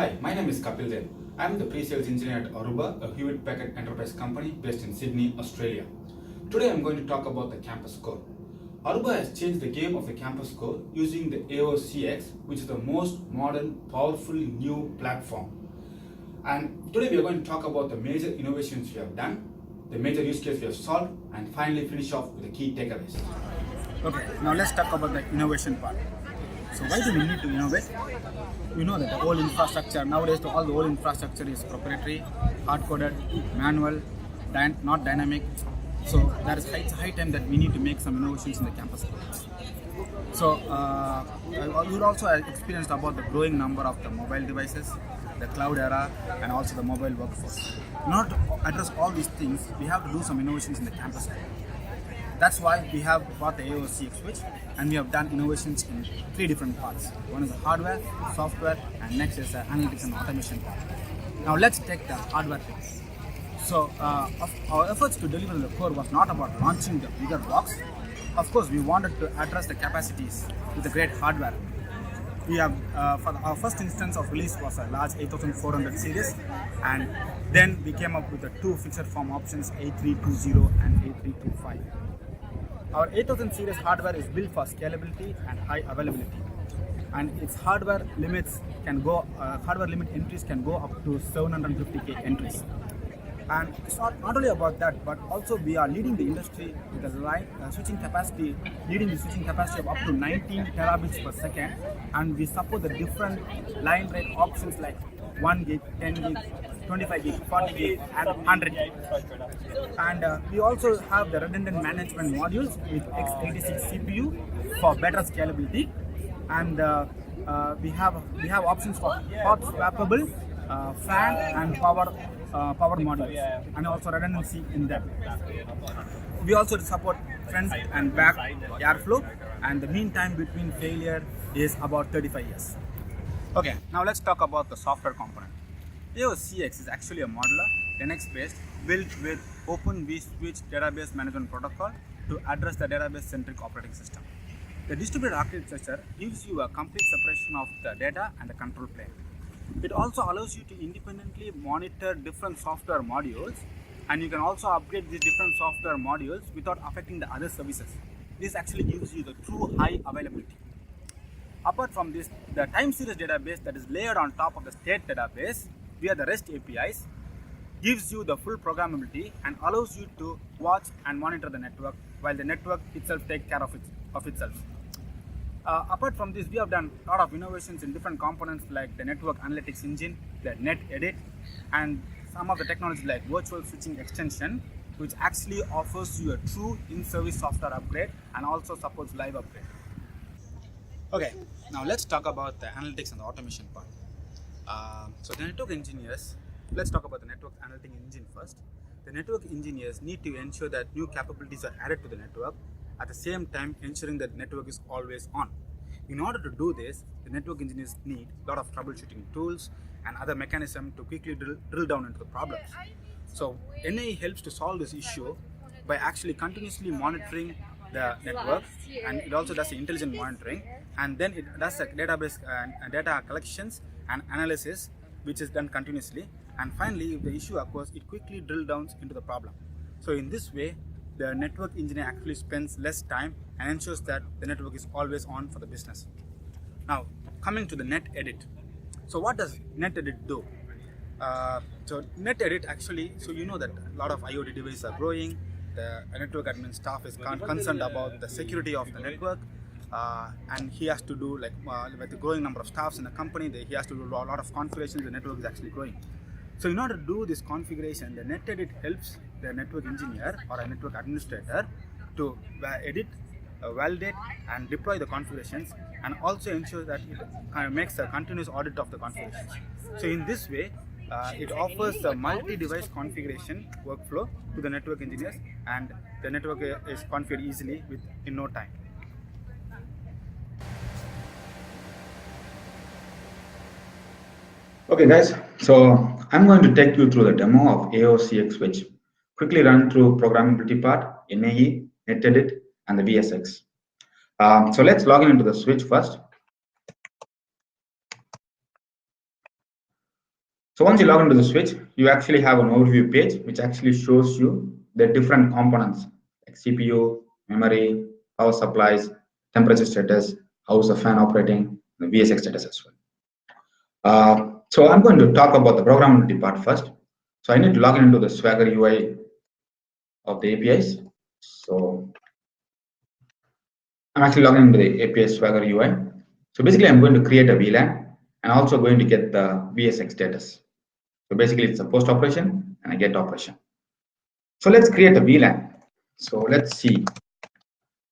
Hi, my name is Kapil Dev. I am the pre-sales engineer at Aruba, a Hewlett-Packard enterprise company based in Sydney, Australia. Today I am going to talk about the campus core. Aruba has changed the game of the campus core using the AOS-CX, which is the most modern, powerful new platform. And today we are going to talk about the major innovations we have done, the major use case we have solved, and finally finish off with the key takeaways. Okay, now let's talk about the innovation part. So why do we need to innovate? We know that the whole infrastructure, nowadays all the whole infrastructure is proprietary, hard-coded, manual, not dynamic. So it's high time that we need to make some innovations in the campus. So you also experienced about the growing number of the mobile devices, the cloud era, and also the mobile workforce. In order to address all these things, we have to do some innovations in the campus. That's why we have bought the AOS-CX Switch, and we have done innovations in 3 different parts. One is the hardware, software, and next is the analytics and automation part. Now let's take the hardware thing. So our efforts to deliver the core was not about launching the bigger box. Of course, we wanted to address the capacities with the great hardware. We have our first instance of release was a large 8400 series, and then we came up with the 2 feature form options, A320 and A325. Our 8000 series hardware is built for scalability and high availability, and its hardware limit entries can go up to 750k entries. And it's not only about that, but also we are leading the industry with the switching capacity of up to 19 terabits per second, and we support the different line rate options like 1 gig, 10 gig, 25 gig, 40 gig, and 100 gig. And we also have the redundant management modules with x86 CPU for better scalability, and we have options for hot swappable fan and power modules, and also redundancy in them. We also support front and back airflow, and the mean time between failure is about 35 years. Okay, now let's talk about the software component. AOS-CX is actually a modular, Linux-based, built with Open vSwitch database management protocol to address the database-centric operating system. The distributed architecture gives you a complete separation of the data and the control plane. It also allows you to independently monitor different software modules, and you can also upgrade these different software modules without affecting the other services. This actually gives you the true high availability. Apart from this, the time series database that is layered on top of the state database via the REST APIs gives you the full programmability and allows you to watch and monitor the network while the network itself takes care of itself. Apart from this, we have done a lot of innovations in different components like the network analytics engine, the NetEdit, and some of the technologies like virtual switching extension, which actually offers you a true in-service software upgrade and also supports live upgrade. Okay, now let's talk about the analytics and the automation part. So the network engineers, let's talk about the network analytics engine first. The network engineers need to ensure that new capabilities are added to the network, at the same time ensuring that the network is always on. In order to do this, the network engineers need a lot of troubleshooting tools and other mechanisms to quickly drill down into the problems. So NAE helps to solve this issue by actually continuously monitoring the network, and it also does the intelligent monitoring, and then it does the database data collections and analysis, which is done continuously. And finally, if the issue occurs, it quickly drill down into the problem. So in this way, the network engineer actually spends less time and ensures that the network is always on for the business. Now, coming to the NetEdit. So what does NetEdit do? So NetEdit actually, so you know that a lot of IoT devices are growing. The network admin staff is concerned about the security of the network, and he has to do with the growing number of staffs in the company, he has to do a lot of configurations. The network is actually growing. So in order to do this configuration, the NetEdit helps the network engineer or a network administrator to edit, validate, and deploy the configurations, and also ensure that it makes a continuous audit of the configurations. So in this way, it offers a multi-device configuration workflow to the network engineers, and the network is configured easily in no time. Okay guys, so I'm going to take you through the demo of AOS-CX Switch. Quickly run through programmability part, NAE, NetEdit, and the VSX. So let's log into the switch first. So once you log into the switch, you actually have an overview page which actually shows you the different components like CPU, memory, power supplies, temperature status, how's the fan operating, the VSX status as well. So I'm going to talk about the programmability part first. So I need to log into the Swagger UI of the APIs. So I'm actually logging into the API Swagger UI. So basically, I'm going to create a VLAN and also going to get the VSX status. So basically, it's a post operation and a get operation. So let's create a VLAN. So let's see.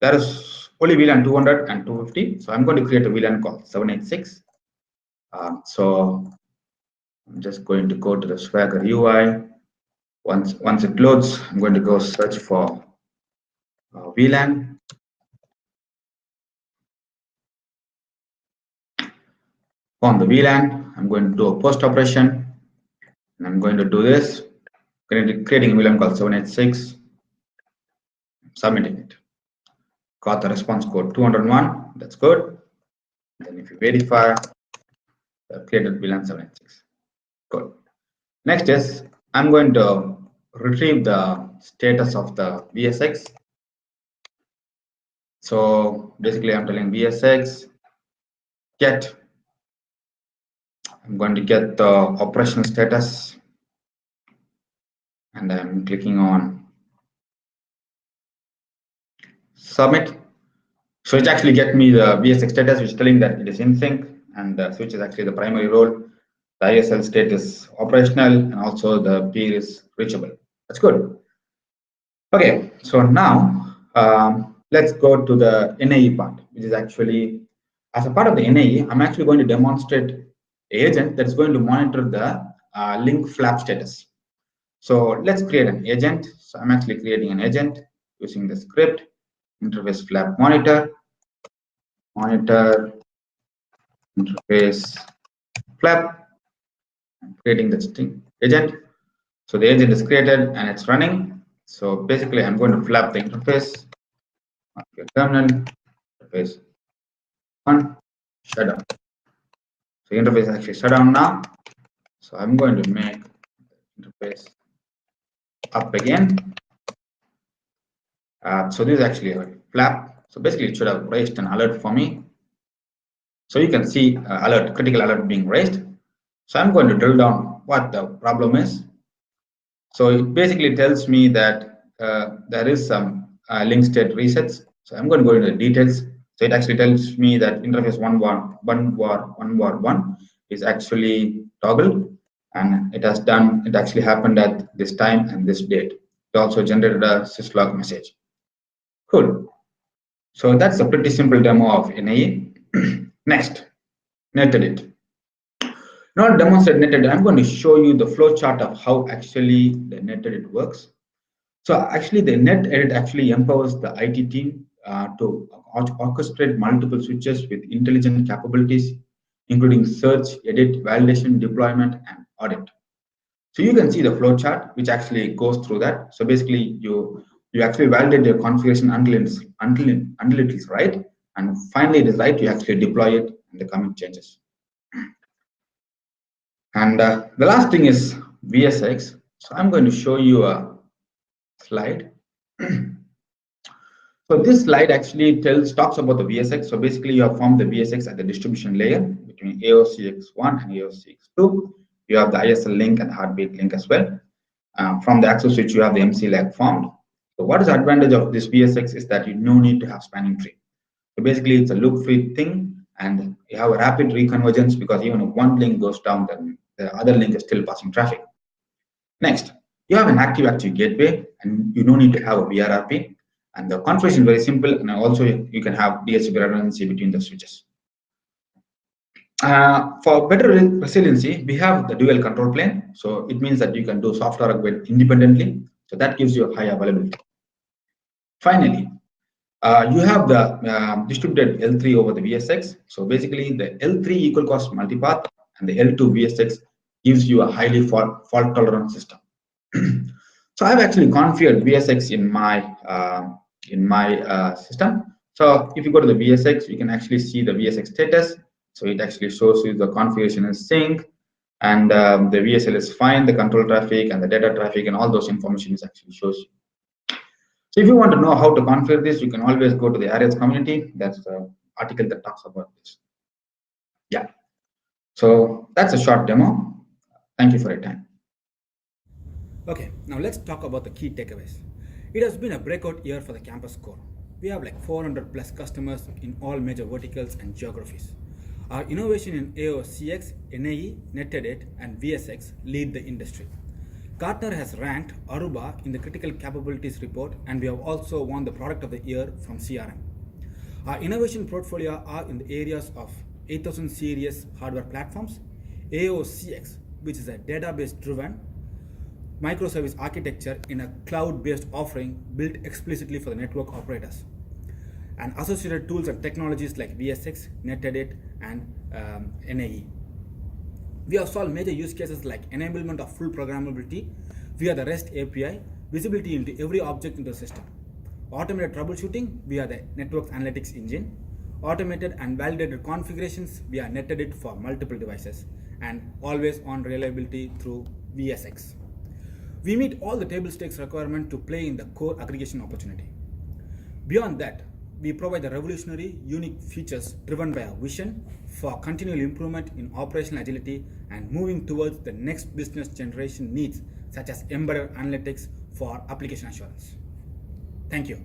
There is only VLAN 200 and 250. So I'm going to create a VLAN called 786. So I'm just going to go to the Swagger UI. Once it loads, I'm going to go search for VLAN. On the VLAN, I'm going to do a post operation, and I'm going to do this, creating a VLAN called 786, submitting it. Got the response code 201. That's good. Then if you verify, the created VLAN 786. Good. Next is I'm going to retrieve the status of the VSX. So basically, I'm telling VSX get. I'm going to get the operational status, and I'm clicking on submit. So it actually get me the VSX status, which is telling that it is in sync, and the switch is actually the primary role. The ISL state is operational, and also the peer is reachable. That's good. Okay, so now let's go to the NAE part, which is actually, as a part of the NAE, I'm actually going to demonstrate an agent that's going to monitor the link flap status. So let's create an agent. So I'm actually creating an agent using the script interface flap monitor interface flap. I'm creating the string agent. So the agent is created and it's running. So basically, I'm going to flap the interface on your terminal. Interface on shutdown. So interface is actually shut down now. So I'm going to make interface up again. So this is actually a flap. So basically, it should have raised an alert for me. So you can see critical alert being raised. So I'm going to drill down what the problem is. So it basically tells me that there is some link state resets. So I'm going to go into the details. So it actually tells me that interface 1 is actually toggled, and it actually happened at this time and this date. It also generated a syslog message. Cool. So that's a pretty simple demo of NAE. Next, NetEdit. In order to demonstrate NetEdit, I'm going to show you the flow chart of how actually the NetEdit works. So actually, the NetEdit actually empowers the IT team to orchestrate multiple switches with intelligent capabilities, including search, edit, validation, deployment, and audit. So you can see the flow chart, which actually goes through that. So basically, you actually validate your configuration until it is right, and finally it is right. You actually deploy it, and the commit changes. And the last thing is VSX. So I'm going to show you a slide. So this slide actually talks about the VSX. So basically, you have formed the VSX at the distribution layer between AOS-CX1 and AOS-CX2. You have the ISL link and heartbeat link as well. From the access switch, you have the MC lag formed. So what is the advantage of this VSX is that you no need to have spanning tree. So basically, it's a loop-free thing, and you have a rapid reconvergence because even if one link goes down, then the other link is still passing traffic. Next, you have an active gateway, and you no need to have a VRRP. And the configuration is very simple, and also you can have DHCP redundancy between the switches. For better resiliency, we have the dual control plane. So it means that you can do software upgrade independently. So that gives you a high availability. Finally, you have the distributed L3 over the VSX. So basically, the L3 equal cost multipath and the L2 VSX gives you a highly fault tolerant system. So I've actually configured VSX in my system. So if you go to the VSX, you can actually see the VSX status. So it actually shows you the configuration is sync. And the VSL is fine, the control traffic and the data traffic and all those information is actually shows you. So if you want to know how to configure this, you can always go to the AOS community. That's the article that talks about this. Yeah. So that's a short demo. Thank you for your time. Okay, now let's talk about the key takeaways. It has been a breakout year for the campus core. We have like 400 plus customers in all major verticals and geographies. Our innovation in AOS-CX, NAE, NetEdit, and VSX lead the industry. Gartner has ranked Aruba in the Critical Capabilities report, and we have also won the Product of the Year from CRM. Our innovation portfolio are in the areas of 8000 series hardware platforms, AOS-CX, which is a database-driven microservice architecture in a cloud-based offering built explicitly for the network operators, and associated tools and technologies like VSX, NetEdit, and NAE. We have solved major use cases like enablement of full programmability via the REST API, visibility into every object in the system, automated troubleshooting via the network analytics engine, automated and validated configurations via NetEdit for multiple devices, and always on reliability through VSX. We meet all the table stakes requirement to play in the core aggregation opportunity. Beyond that, we provide the revolutionary, unique features driven by our vision for continual improvement in operational agility and moving towards the next business generation needs, such as embedded analytics for application assurance. Thank you.